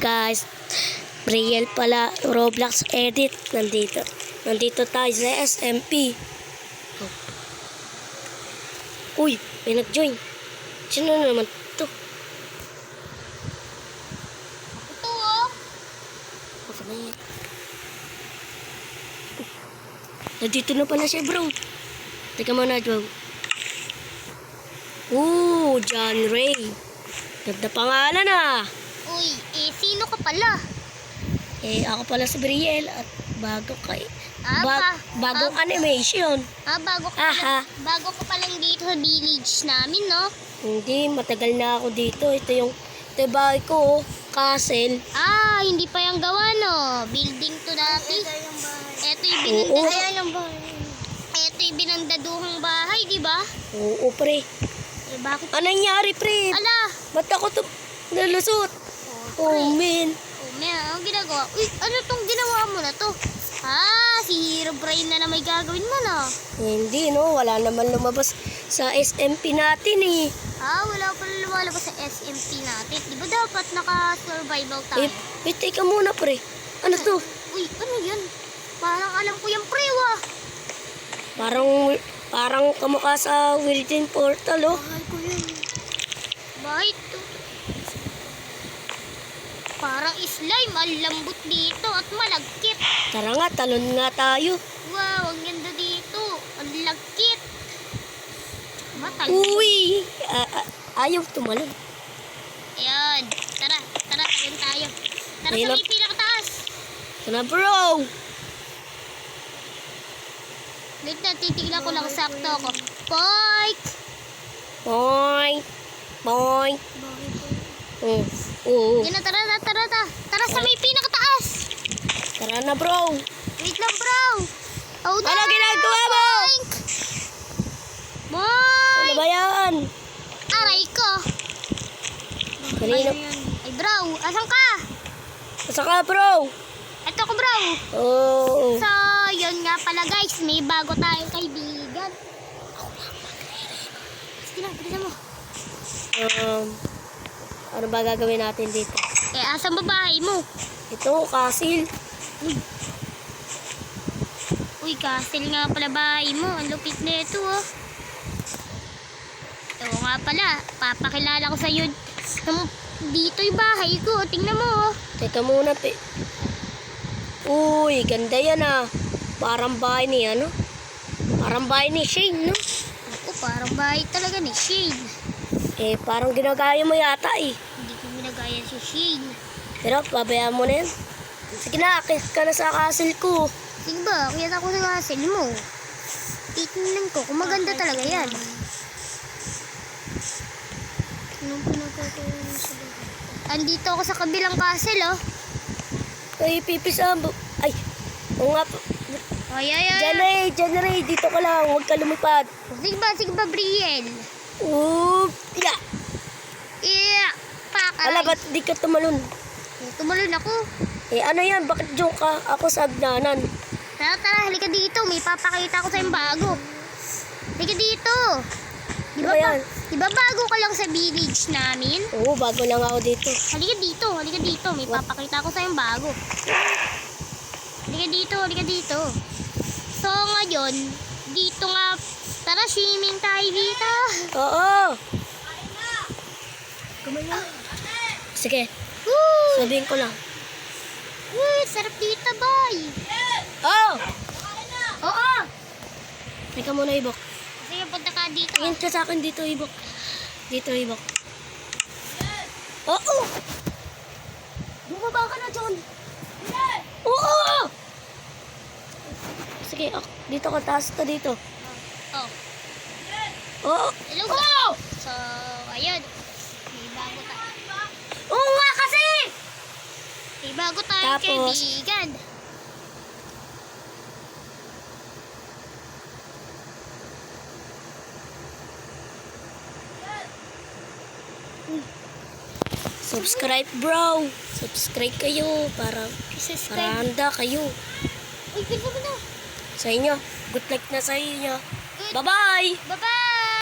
guys, Brielle pala, Roblox edit, nandito tayo sa SMP. Uy, may nag-join. Sino na naman to? Ito oh. Baka na yan. Nandito na pala siya, bro. Teka muna, bro. John Ray. Ganda pangalan ah. Uy, sino ka pala? Ako pala si Brielle at bago kay bagong ah, animation. Bago ka Aha. bago ka pa lang dito sa village namin, no? Hindi, matagal na ako dito. Ito yung bahay ko, castle. Hindi pa yung gawa, no? Building to dati. Ito yung Ito yung binandaduhang bahay, di ba? Oo, pre. Bakit? Anong nangyari, pre? Ala! Ba't ako nalusot? pre. Man. Anong ginagawa? Uy, ano tong ginawa mo na to? Si Hero Brain na may gagawin mo, no? Hindi, no? Wala naman lumabas sa SMP natin, eh. Wala pa lumalabas sa SMP natin. Di ba dapat naka-survival tayo? Teka muna, pre. Ano to? Uy, ano yan? Parang alam ko yung pre, wah. Parang kamukha sa Within Portal, oh. Mahal ko yun. Bakit to? Parang slime, ang lambot dito at malagkit. Tara nga, talon nga tayo. Wow, ang ganda dito. Ang lagkit. Uy! Ayaw tumalon. Ayan. Tara, tayo tayo. Tara Ayun sa na. may pinakataas. Ito na, bro. Wait na, titignan ko lang sakto ako. Poik! Boing. Boing. Oo. Yan na, tara. Tara sa may pinakataas. Tara na, bro. Wait lang, bro. Oh, Ano ginagawa mo? Boy! Ano ba yan? Aray ko. Kanina. Ay, bro, asan ka? Asa ka, bro? Ito ko, bro. Oo. So, yun nga pala, guys. May bago tayong kaibigan. Sige na, bilisan mo. Ano ba gagawin natin dito? Asan babae mo? Ito, castle. Uy, castle nga pala bahay mo. Ang lupit na ito, oh. Ito nga pala. Papakilala ko sa'yo. Dito yung bahay ko. Tingnan mo, oh. Teka muna, Uy, ganda yan ah. Parang bahay ni ano? Parang bahay ni Shane, no? Parang bahay talaga ni Shane. Parang ginagaya mo yata eh. Hindi ko ginagaya si Shane. Pero, pabayaan mo na yan. Sige na, akit ka na sa castle ko. Sige ba, kaya ako sa castle mo. Titignan ko kung maganda talaga yan. Anong pinagkakaroon mo sa bahay? Andito ako sa kabilang castle, oh. Ay, pipisabo. Ay, oo nga po. Ay. Diyan Ray, dito ka lang. Huwag ka lumipad. Sige ba, Brielle? Yeah. Pakaray. Ba't di ka tumalon? Tumalon ako. Ano yan? Bakit dyan ka? Ako sa agnanan. Tara, halika dito. May papakita ko sa yung bago. Halika dito. Di Ano yan? ba bago ka lang sa village namin? Oo, bago lang ako dito. Halika dito. May papakita ko sa yung bago. Halika dito. So, ngayon, dito nga, tara, swimming tayo dito. Oo. Kumaya. Sige, Woo! sabihin ko lang. Sarap dito, boy. Oo! Oo. Teka muna, Ibok. Sige, punta ka dito. Tingin ka sa akin dito, Ibok. Dito, Ibok. Oo! Bumaba ka na, John. Oo! Sige, dito ka, taas ka dito. Oh. Oo! Hello, Oo! So, ayun. May bago tayo. Oo nga kasi! May bago tayong Tapos, kaibigan. subscribe, bro. Subscribe kayo para handa kayo. Uy, bilisan mo na. Sa inyo. Good luck na sa inyo. Bye-bye! Bye-bye.